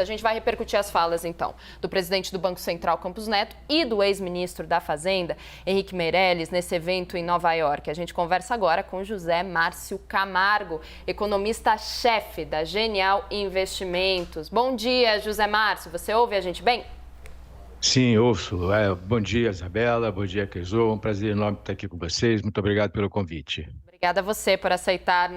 A gente vai repercutir as falas, então, do presidente do Banco Central, Campos Neto, e do ex-ministro da Fazenda, Henrique Meirelles, nesse evento em Nova York. A gente conversa agora com José Márcio Camargo, economista-chefe da Genial Investimentos. Bom dia, José Márcio. Você ouve a gente bem? Sim, ouço. Bom dia, Isabela. Bom dia, Keizô. Um prazer enorme estar aqui com vocês. Muito obrigado pelo convite. Obrigada a você por aceitar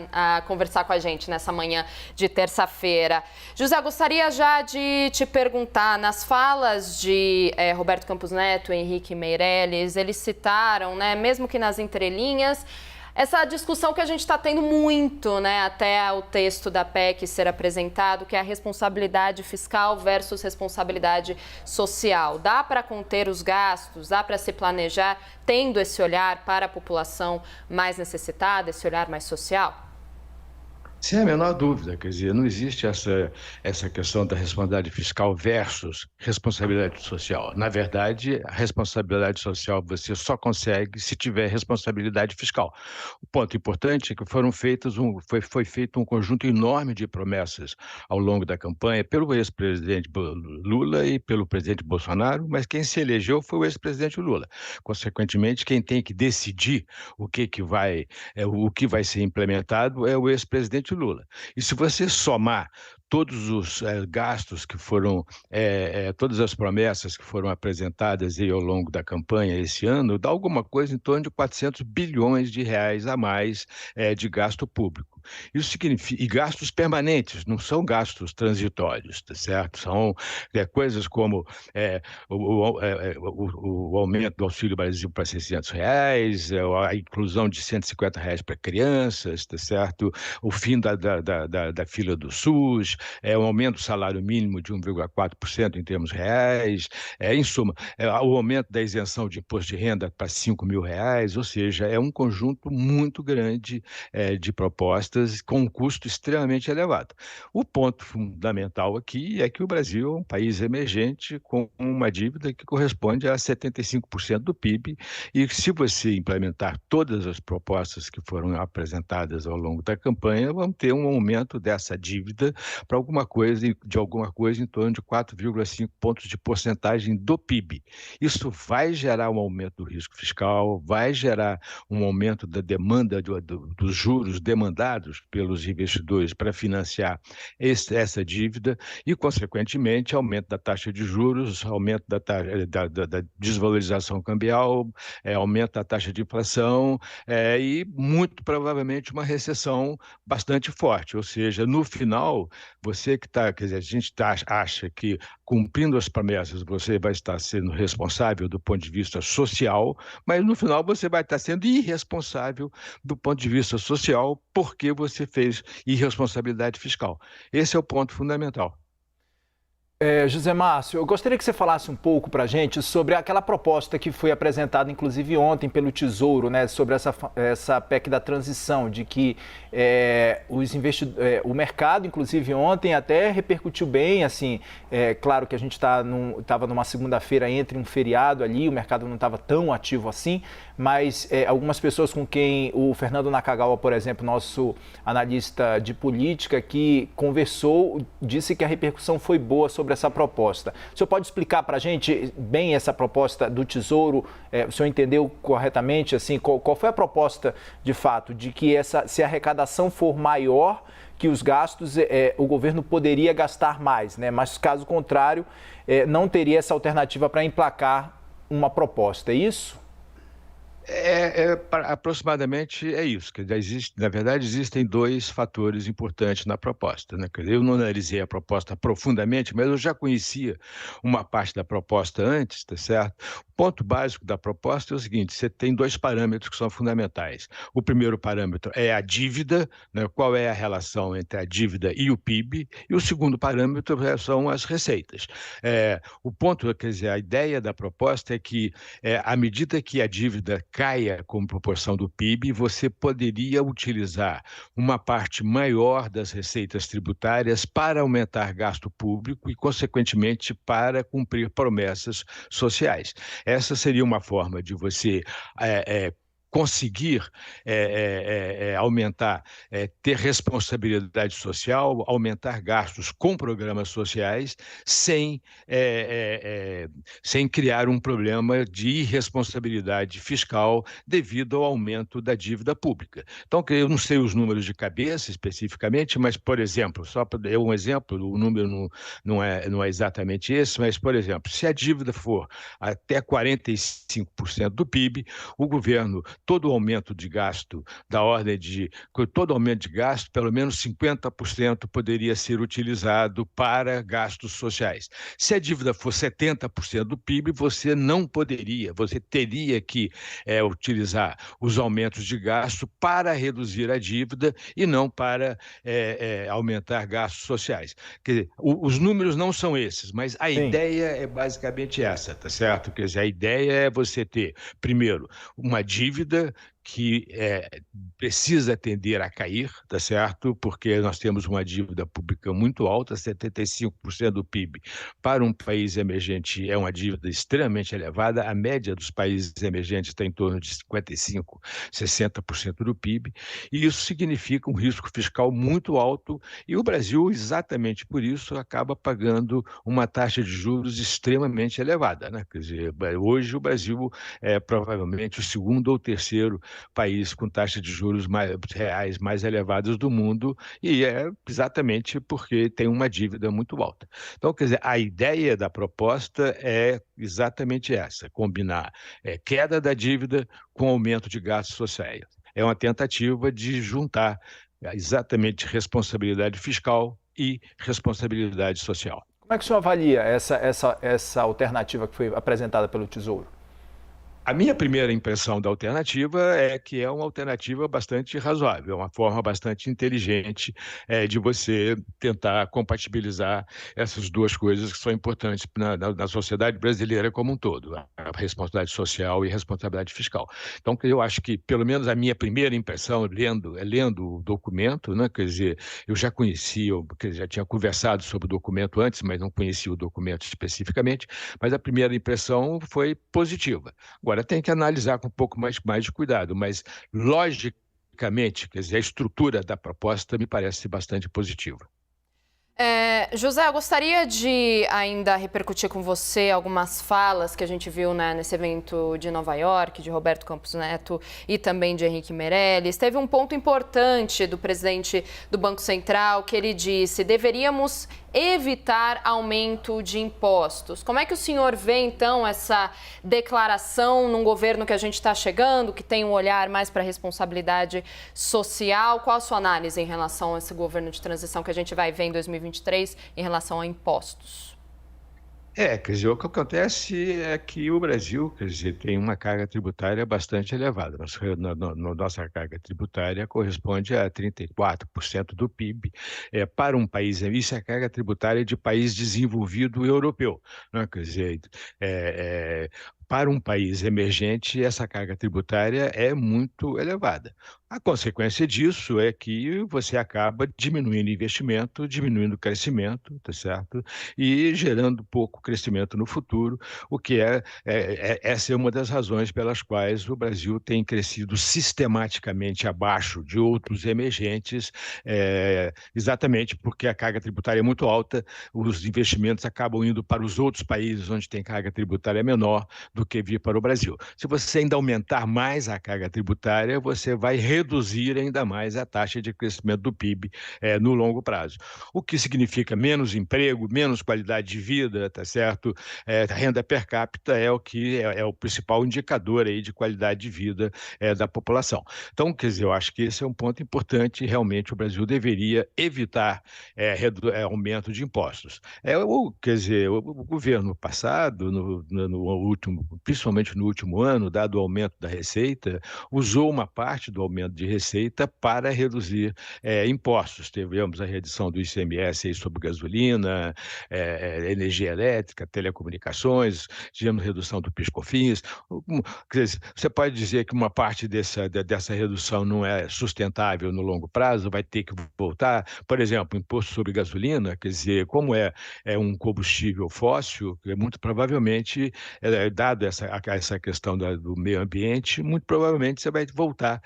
conversar com a gente nessa manhã de terça-feira. José, gostaria já de te perguntar, nas falas de Roberto Campos Neto e Henrique Meirelles, eles citaram, né, mesmo que nas entrelinhas, essa discussão que a gente está tendo muito, né, até o texto da PEC ser apresentado, que é a responsabilidade fiscal versus responsabilidade social. Dá para conter os gastos, dá para se planejar tendo esse olhar para a população mais necessitada, esse olhar mais social? Sem a menor dúvida, quer dizer, não existe essa questão da responsabilidade fiscal versus responsabilidade social. Na verdade, a responsabilidade social você só consegue se tiver responsabilidade fiscal. O ponto importante é que foi feito um conjunto enorme de promessas ao longo da campanha pelo ex-presidente Lula e pelo presidente Bolsonaro, mas quem se elegeu foi o ex-presidente Lula. Consequentemente, quem tem que decidir o que vai ser implementado é o ex-presidente Lula. E se você somar todos os gastos que foram, todas as promessas que foram apresentadas aí ao longo da campanha esse ano, dá alguma coisa em torno de 400 bilhões de reais a mais de gasto público. Isso significa, e gastos permanentes, não são gastos transitórios, tá certo? São coisas como o aumento do Auxílio Brasil para R$ 600, a inclusão de R$ 150 para crianças, tá certo? O fim da fila do SUS, o aumento do salário mínimo de 1,4% em termos reais, em suma, o aumento da isenção de imposto de renda para R$ 5.000, ou seja, é um conjunto muito grande de propostas com um custo extremamente elevado. O ponto fundamental aqui é que o Brasil é um país emergente com uma dívida que corresponde a 75% do PIB, e se você implementar todas as propostas que foram apresentadas ao longo da campanha, vamos ter um aumento dessa dívida para alguma coisa em torno de 4,5 pontos de porcentagem do PIB. Isso vai gerar um aumento do risco fiscal, vai gerar um aumento da demanda dos juros demandados pelos investidores para financiar essa dívida e, consequentemente, aumento da taxa de juros, aumento da desvalorização cambial, aumento da taxa de inflação e, muito provavelmente, uma recessão bastante forte. Ou seja, no final, você que está, quer dizer, a gente acha que cumprindo as promessas você vai estar sendo responsável do ponto de vista social, mas no final você vai estar sendo irresponsável do ponto de vista social porque você fez irresponsabilidade fiscal. Esse é o ponto fundamental. José Márcio, eu gostaria que você falasse um pouco para a gente sobre aquela proposta que foi apresentada, inclusive ontem, pelo Tesouro, né, sobre essa PEC da transição, de que o mercado, inclusive ontem, até repercutiu bem, assim, claro que a gente estava numa segunda-feira entre um feriado ali, o mercado não estava tão ativo assim, mas algumas pessoas com quem o Fernando Nakagawa, por exemplo, nosso analista de política, que conversou, disse que a repercussão foi boa sobre essa proposta. O senhor pode explicar para a gente bem essa proposta do Tesouro? O senhor entendeu corretamente, assim, qual foi a proposta de fato, de que se a arrecadação for maior que os gastos, o governo poderia gastar mais, né? Mas caso contrário, não teria essa alternativa para emplacar uma proposta, é isso? Aproximadamente é isso. Na verdade, existem dois fatores importantes na proposta, né? Eu não analisei a proposta profundamente, mas eu já conhecia uma parte da proposta antes, tá certo? O ponto básico da proposta é o seguinte: você tem dois parâmetros que são fundamentais. O primeiro parâmetro é a dívida, né? Qual é a relação entre a dívida e o PIB, e o segundo parâmetro são as receitas. O ponto, quer dizer, a ideia da proposta é que, à medida que a dívida caia como proporção do PIB, você poderia utilizar uma parte maior das receitas tributárias para aumentar gasto público e, consequentemente, para cumprir promessas sociais. Essa seria uma forma de você conseguir aumentar, ter responsabilidade social, aumentar gastos com programas sociais, sem criar um problema de irresponsabilidade fiscal devido ao aumento da dívida pública. Então, eu não sei os números de cabeça especificamente, mas, por exemplo, só para dar um exemplo, o número não é exatamente esse, mas, por exemplo, se a dívida for até 45% do PIB, o governo, todo aumento de gasto pelo menos 50% poderia ser utilizado para gastos sociais. Se a dívida for 70% do PIB, você teria que utilizar os aumentos de gasto para reduzir a dívida e não para aumentar gastos sociais. Quer dizer, os números não são esses, mas a ideia é basicamente essa, tá certo? Quer dizer, a ideia é você ter, primeiro, uma dívida que precisa tender a cair, tá certo? Porque nós temos uma dívida pública muito alta, 75% do PIB. Para um país emergente é uma dívida extremamente elevada, a média dos países emergentes está em torno de 55%, 60% do PIB, e isso significa um risco fiscal muito alto, e o Brasil, exatamente por isso, acaba pagando uma taxa de juros extremamente elevada, né? Quer dizer, hoje o Brasil é provavelmente o segundo ou terceiro país com taxa de juros reais mais elevadas do mundo, e é exatamente porque tem uma dívida muito alta. Então, quer dizer, a ideia da proposta é exatamente essa, combinar queda da dívida com aumento de gastos sociais. É uma tentativa de juntar exatamente responsabilidade fiscal e responsabilidade social. Como é que o senhor avalia essa alternativa que foi apresentada pelo Tesouro? A minha primeira impressão da alternativa é que é uma alternativa bastante razoável, uma forma bastante inteligente de você tentar compatibilizar essas duas coisas que são importantes na sociedade brasileira como um todo, a responsabilidade social e a responsabilidade fiscal. Então, eu acho que, pelo menos a minha primeira impressão, lendo o documento, né, quer dizer, eu já conhecia, já tinha conversado sobre o documento antes, mas não conhecia o documento especificamente, mas a primeira impressão foi positiva. Agora, tem que analisar com um pouco mais de cuidado, mas, logicamente, quer dizer, a estrutura da proposta me parece bastante positiva. José, eu gostaria de ainda repercutir com você algumas falas que a gente viu, né, nesse evento de Nova York, de Roberto Campos Neto e também de Henrique Meirelles. Teve um ponto importante do presidente do Banco Central, que ele disse: deveríamos evitar aumento de impostos. Como é que o senhor vê, então, essa declaração num governo que a gente está chegando, que tem um olhar mais para a responsabilidade social? Qual a sua análise em relação a esse governo de transição que a gente vai ver em 2023 em relação a impostos? Quer dizer, o que acontece é que o Brasil, quer dizer, tem uma carga tributária bastante elevada. Nossa carga tributária corresponde a 34% do PIB. Para um país, isso é a carga tributária de país desenvolvido europeu, né? Quer dizer, para um país emergente, essa carga tributária é muito elevada. A consequência disso é que você acaba diminuindo investimento, diminuindo o crescimento, tá certo? E gerando pouco crescimento no futuro, o que essa é uma das razões pelas quais o Brasil tem crescido sistematicamente abaixo de outros emergentes, exatamente porque a carga tributária é muito alta, os investimentos acabam indo para os outros países onde tem carga tributária menor do que vir para o Brasil. Se você ainda aumentar mais a carga tributária, você vai reduzir ainda mais a taxa de crescimento do PIB no longo prazo. O que significa menos emprego, menos qualidade de vida, tá certo? A renda per capita é o que é o principal indicador aí de qualidade de vida da população. Então, quer dizer, eu acho que esse é um ponto importante e realmente o Brasil deveria evitar aumento de impostos. Quer dizer, o governo passado, principalmente no último ano, dado o aumento da receita, usou uma parte do aumento de receita para reduzir impostos. Tivemos a redução do ICMS aí sobre gasolina, energia elétrica, telecomunicações, tivemos redução do PIS/COFINS. Quer dizer, você pode dizer que uma parte dessa redução não é sustentável no longo prazo, vai ter que voltar. Por exemplo, imposto sobre gasolina, quer dizer, como é um combustível fóssil, muito provavelmente, dado dado essa questão do meio ambiente, muito provavelmente você vai voltar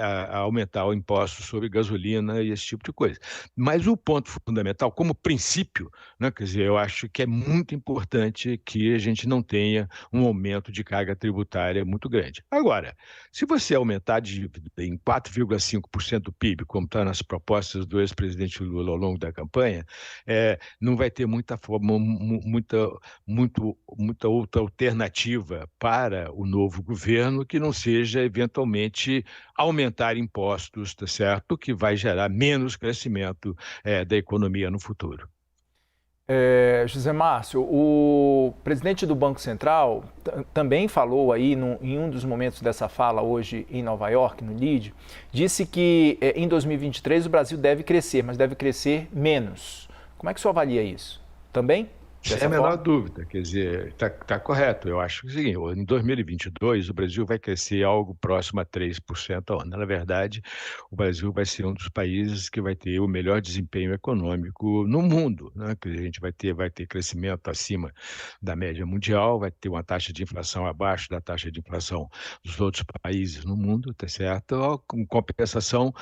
a aumentar o imposto sobre gasolina e esse tipo de coisa. Mas o ponto fundamental, como princípio, né, quer dizer, eu acho que é muito importante que a gente não tenha um aumento de carga tributária muito grande. Agora, se você aumentar a dívida em 4,5% do PIB, como está nas propostas do ex-presidente Lula ao longo da campanha, não vai ter muita outra alternativa para o novo governo que não seja, eventualmente, aumentar impostos, tá certo? Que vai gerar menos crescimento da economia no futuro. José Márcio, o presidente do Banco Central também falou aí em um dos momentos dessa fala hoje em Nova York, no LEAD, disse que em 2023 o Brasil deve crescer, mas deve crescer menos. Como é que o senhor avalia isso? Também? Sem a menor dúvida, quer dizer, está correto. Eu acho que é o seguinte, em 2022 o Brasil vai crescer algo próximo a 3% ao ano. Na verdade, o Brasil vai ser um dos países que vai ter o melhor desempenho econômico no mundo, né? A gente vai ter crescimento acima da média mundial, vai ter uma taxa de inflação abaixo da taxa de inflação dos outros países no mundo, tá certo? Com compensação,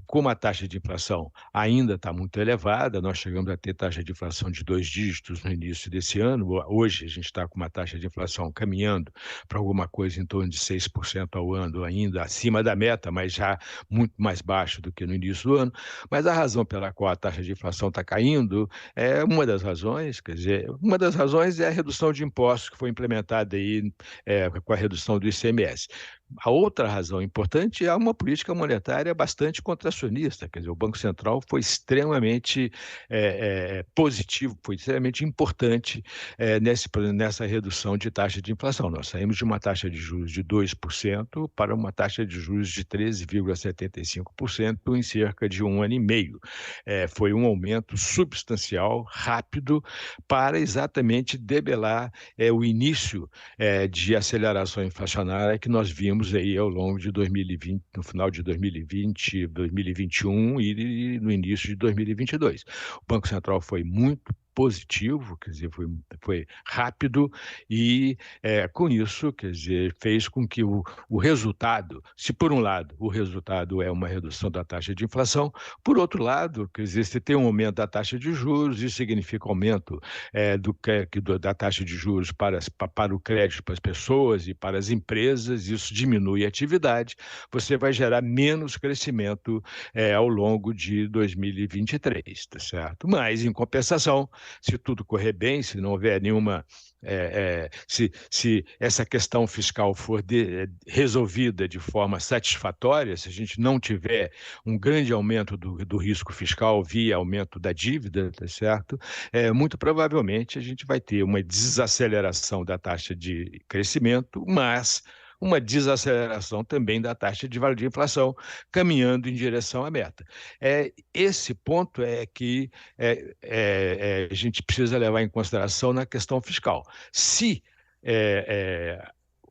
como a taxa de inflação ainda está muito elevada, nós chegamos a ter taxa de inflação de 2 dígitos no início desse ano. Hoje a gente está com uma taxa de inflação caminhando para alguma coisa em torno de 6% ao ano, ainda acima da meta, mas já muito mais baixo do que no início do ano. Mas a razão pela qual a taxa de inflação está caindo uma das razões, quer dizer, uma das razões é a redução de impostos que foi implementada aí com a redução do ICMS. A outra razão importante é uma política monetária bastante contracionista, quer dizer, o Banco Central foi extremamente positivo, foi extremamente importante nessa redução de taxa de inflação. Nós saímos de uma taxa de juros de 2% para uma taxa de juros de 13,75% em cerca de 1 ano e meio. Foi um aumento substancial, rápido, para exatamente debelar o início de aceleração inflacionária que nós vimos aí ao longo de 2020, no final de 2020, 2021 e no início de 2022. O Banco Central foi muito positivo, quer dizer, foi rápido e com isso, quer dizer, fez com que o resultado, se por um lado o resultado é uma redução da taxa de inflação, por outro lado, quer dizer, se tem um aumento da taxa de juros, isso significa aumento da taxa de juros para o crédito para as pessoas e para as empresas, isso diminui a atividade, você vai gerar menos crescimento ao longo de 2023, tá certo? Mas, em compensação, se tudo correr bem, se não houver nenhuma... se essa questão fiscal for resolvida de forma satisfatória, se a gente não tiver um grande aumento do risco fiscal via aumento da dívida, tá certo? Muito provavelmente a gente vai ter uma desaceleração da taxa de crescimento, mas uma desaceleração também da taxa de inflação, caminhando em direção à meta. Esse ponto que a gente precisa levar em consideração na questão fiscal. Se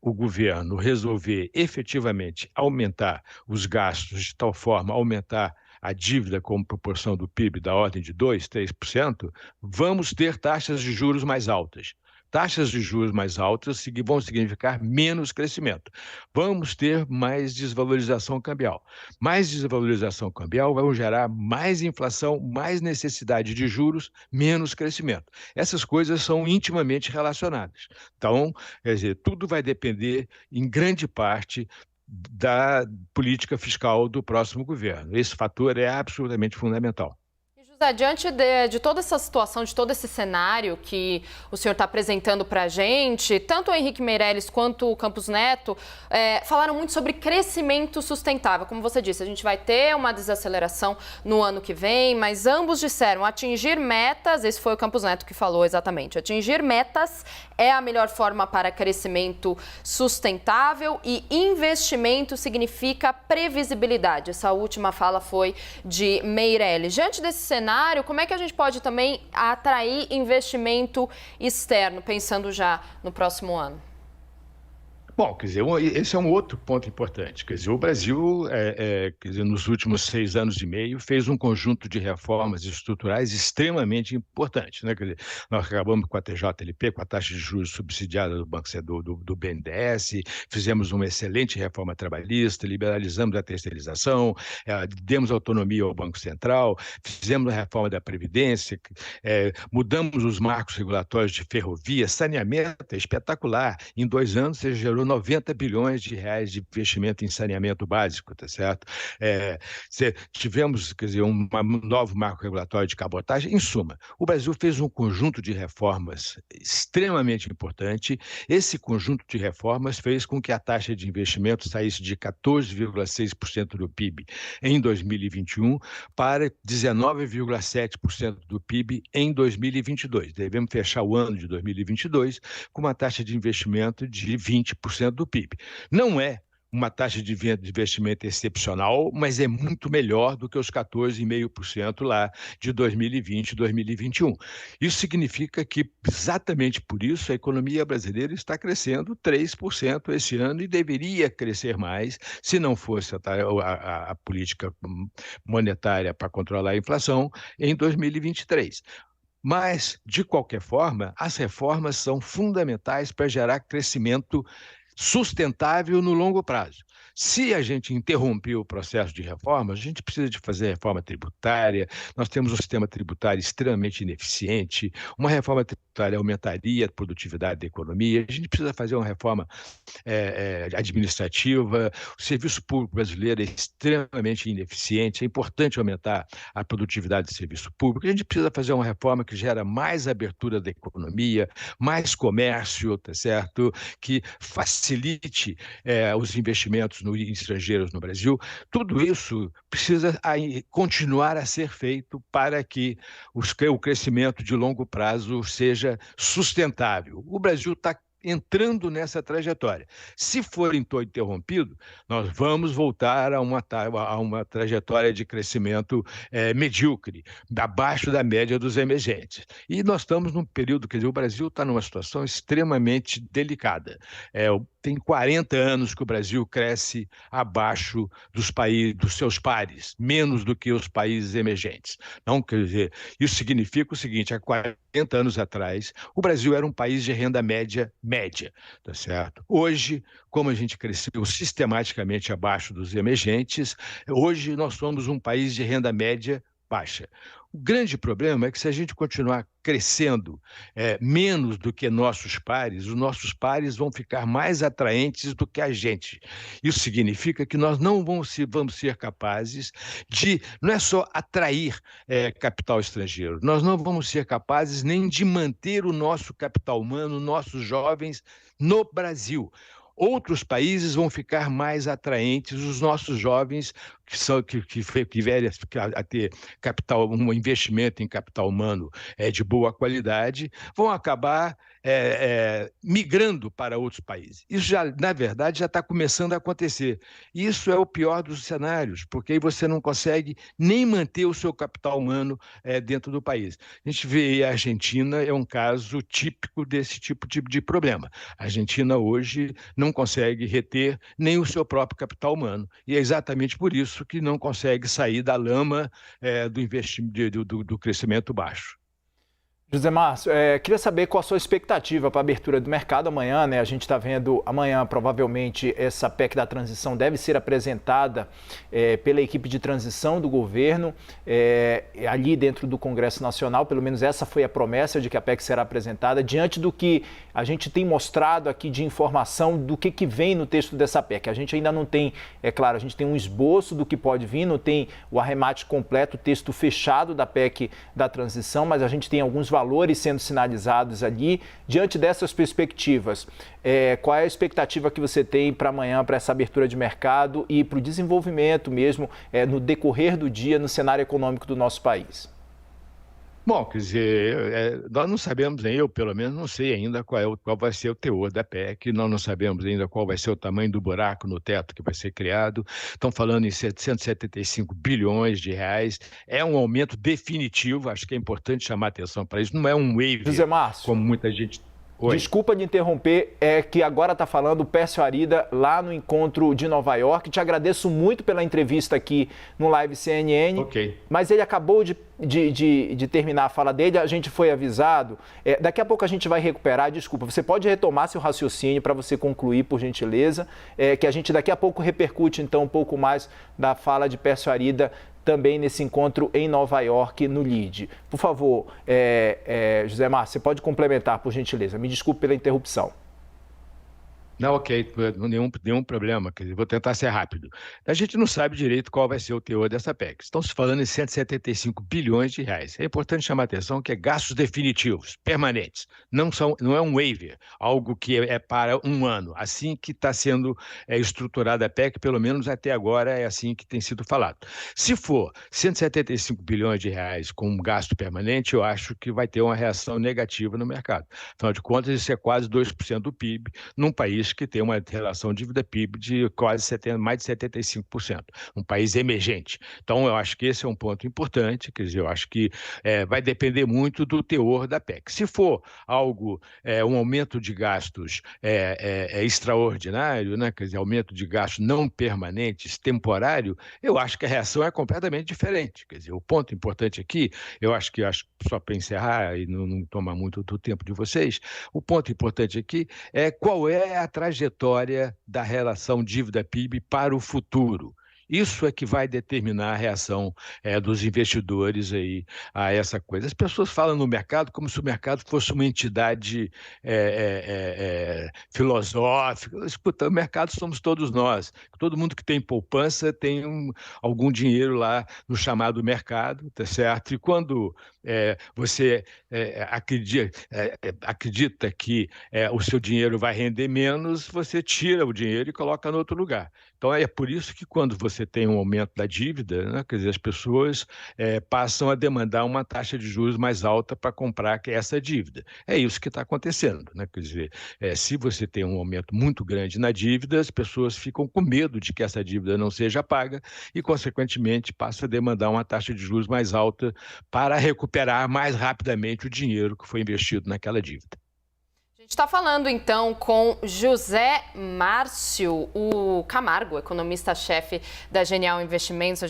o governo resolver efetivamente aumentar os gastos de tal forma, aumentar a dívida como proporção do PIB da ordem de 2%, 3%, vamos ter taxas de juros mais altas. Taxas de juros mais altas vão significar menos crescimento. Vamos ter mais desvalorização cambial. Mais desvalorização cambial vai gerar mais inflação, mais necessidade de juros, menos crescimento. Essas coisas são intimamente relacionadas. Então, quer dizer, tudo vai depender, em grande parte, da política fiscal do próximo governo. Esse fator é absolutamente fundamental. Diante de toda essa situação, de todo esse cenário que o senhor está apresentando para a gente, tanto o Henrique Meirelles quanto o Campos Neto falaram muito sobre crescimento sustentável. Como você disse, a gente vai ter uma desaceleração no ano que vem, mas ambos disseram atingir metas, esse foi o Campos Neto que falou exatamente, atingir metas é a melhor forma para crescimento sustentável e investimento significa previsibilidade. Essa última fala foi de Meirelles. Diante desse cenário, como é que a gente pode também atrair investimento externo, pensando já no próximo ano? Bom, quer dizer, esse é um outro ponto importante. Quer dizer, o Brasil, quer dizer, nos últimos 6 anos e meio, fez um conjunto de reformas estruturais extremamente importantes, né? Quer dizer, nós acabamos com a TJLP, com a taxa de juros subsidiada do Banco do BNDES, fizemos uma excelente reforma trabalhista, liberalizamos a terceirização, demos autonomia ao Banco Central, fizemos a reforma da Previdência, mudamos os marcos regulatórios de ferrovia, saneamento, é espetacular. Em 2 anos, você gerou 90 bilhões de reais de investimento em saneamento básico, tá certo? Tivemos, quer dizer, um novo marco regulatório de cabotagem. Em suma, o Brasil fez um conjunto de reformas extremamente importante. Esse conjunto de reformas fez com que a taxa de investimento saísse de 14,6% do PIB em 2021 para 19,7% do PIB em 2022. Devemos fechar o ano de 2022 com uma taxa de investimento de 20% do PIB. Não é uma taxa de investimento excepcional, mas é muito melhor do que os 14,5% lá de 2020 e 2021. Isso significa que, exatamente por isso, a economia brasileira está crescendo 3% esse ano e deveria crescer mais se não fosse a política monetária para controlar a inflação em 2023. Mas, de qualquer forma, as reformas são fundamentais para gerar crescimento sustentável no longo prazo. Se a gente interromper o processo de reforma, a gente precisa de fazer reforma tributária, nós temos um sistema tributário extremamente ineficiente, uma reforma tributária aumentaria a produtividade da economia, a gente precisa fazer uma reforma administrativa, o serviço público brasileiro é extremamente ineficiente, é importante aumentar a produtividade do serviço público, a gente precisa fazer uma reforma que gera mais abertura da economia, mais comércio, tá certo? Que facilite os investimentos estrangeiros no Brasil. Tudo isso precisa continuar a ser feito para que o crescimento de longo prazo seja sustentável. O Brasil está entrando nessa trajetória. Se for interrompido, nós vamos voltar a uma trajetória de crescimento medíocre, abaixo da média dos emergentes. E nós estamos num período, quer dizer, o Brasil está numa situação extremamente delicada. Tem 40 anos que o Brasil cresce abaixo dos seus pares, menos do que os países emergentes. Não, quer dizer, isso significa o seguinte: há 40 anos atrás, o Brasil era um país de renda média, tá certo? Hoje, como a gente cresceu sistematicamente abaixo dos emergentes, hoje nós somos um país de renda média baixa. O grande problema é que se a gente continuar crescendo menos do que nossos pares, os nossos pares vão ficar mais atraentes do que a gente. Isso significa que nós não vamos ser capazes de, não é só atrair capital estrangeiro, nós não vamos ser capazes nem de manter o nosso capital humano, nossos jovens no Brasil. Outros países vão ficar mais atraentes, os nossos jovens que vierem a ter um investimento em capital humano de boa qualidade, vão acabar migrando para outros países. Isso já, na verdade, já está começando a acontecer. Isso é o pior dos cenários, porque aí você não consegue nem manter o seu capital humano dentro do país. A gente vê a Argentina, é um caso típico desse tipo de problema. A Argentina hoje não consegue reter nem o seu próprio capital humano. E é exatamente por isso que não consegue sair da lama do crescimento baixo. José Márcio, queria saber qual a sua expectativa para a abertura do mercado amanhã, né? A gente está vendo amanhã, provavelmente, essa PEC da transição deve ser apresentada pela equipe de transição do governo, ali dentro do Congresso Nacional, pelo menos essa foi a promessa de que a PEC será apresentada, diante do que a gente tem mostrado aqui de informação do que vem no texto dessa PEC. A gente ainda não tem, claro, a gente tem um esboço do que pode vir, não tem o arremate completo, o texto fechado da PEC da transição, mas a gente tem alguns valores sendo sinalizados ali. Diante dessas perspectivas, qual é a expectativa que você tem para amanhã, para essa abertura de mercado e para o desenvolvimento mesmo no decorrer do dia no cenário econômico do nosso país? Bom, quer dizer, nós não sabemos, eu pelo menos não sei ainda qual vai ser o teor da PEC, nós não sabemos ainda qual vai ser o tamanho do buraco no teto que vai ser criado. Estão falando em 775 bilhões de reais, é um aumento definitivo, acho que é importante chamar atenção para isso, não é um waiver, José Márcio, como muita gente... Oi. Desculpa de interromper, é que agora está falando o Pércio Arida lá no encontro de Nova York. Te agradeço muito pela entrevista aqui no Live CNN. Ok. Mas ele acabou de terminar a fala dele, a gente foi avisado. Daqui a pouco a gente vai recuperar. Desculpa, você pode retomar seu raciocínio para você concluir, por gentileza, que a gente daqui a pouco repercute então um pouco mais da fala de Pércio Arida também nesse encontro em Nova York, no LEAD. Por favor, José Márcio, você pode complementar, por gentileza. Me desculpe pela interrupção. Não, ok, nenhum problema, quer dizer, vou tentar ser rápido. A gente não sabe direito qual vai ser o teor dessa PEC. Estão se falando em 175 bilhões de reais. É importante chamar a atenção que é gastos definitivos, permanentes. Não é um waiver, algo que é para um ano. Assim que está sendo estruturada a PEC, pelo menos até agora é assim que tem sido falado. Se for 175 bilhões de reais com um gasto permanente, eu acho que vai ter uma reação negativa no mercado. Afinal de contas, isso é quase 2% do PIB num país que tem uma relação dívida-PIB de quase mais de 75%, um país emergente. Então, eu acho que esse é um ponto importante, quer dizer, eu acho que vai depender muito do teor da PEC. Se for algo, um aumento de gastos extraordinário, né, quer dizer, aumento de gastos não permanentes, temporário, eu acho que a reação é completamente diferente. Quer dizer, o ponto importante aqui, eu acho que só para encerrar e não tomar muito do tempo de vocês, o ponto importante aqui é qual é a trajetória da relação dívida-PIB para o futuro. Isso é que vai determinar a reação dos investidores aí a essa coisa. As pessoas falam no mercado como se o mercado fosse uma entidade filosófica. Escuta, o mercado somos todos nós. Todo mundo que tem poupança tem algum dinheiro lá no chamado mercado, tá certo? E quando você acredita que o seu dinheiro vai render menos, você tira o dinheiro e coloca no outro lugar. Então, é por isso que quando você tem um aumento da dívida, né, quer dizer, as pessoas passam a demandar uma taxa de juros mais alta para comprar essa dívida. É isso que está acontecendo, né? Quer dizer, se você tem um aumento muito grande na dívida, as pessoas ficam com medo de que essa dívida não seja paga e, consequentemente, passam a demandar uma taxa de juros mais alta para recuperar mais rapidamente o dinheiro que foi investido naquela dívida. A gente está falando, então, com José Márcio, o Camargo, economista-chefe da Genial Investimentos.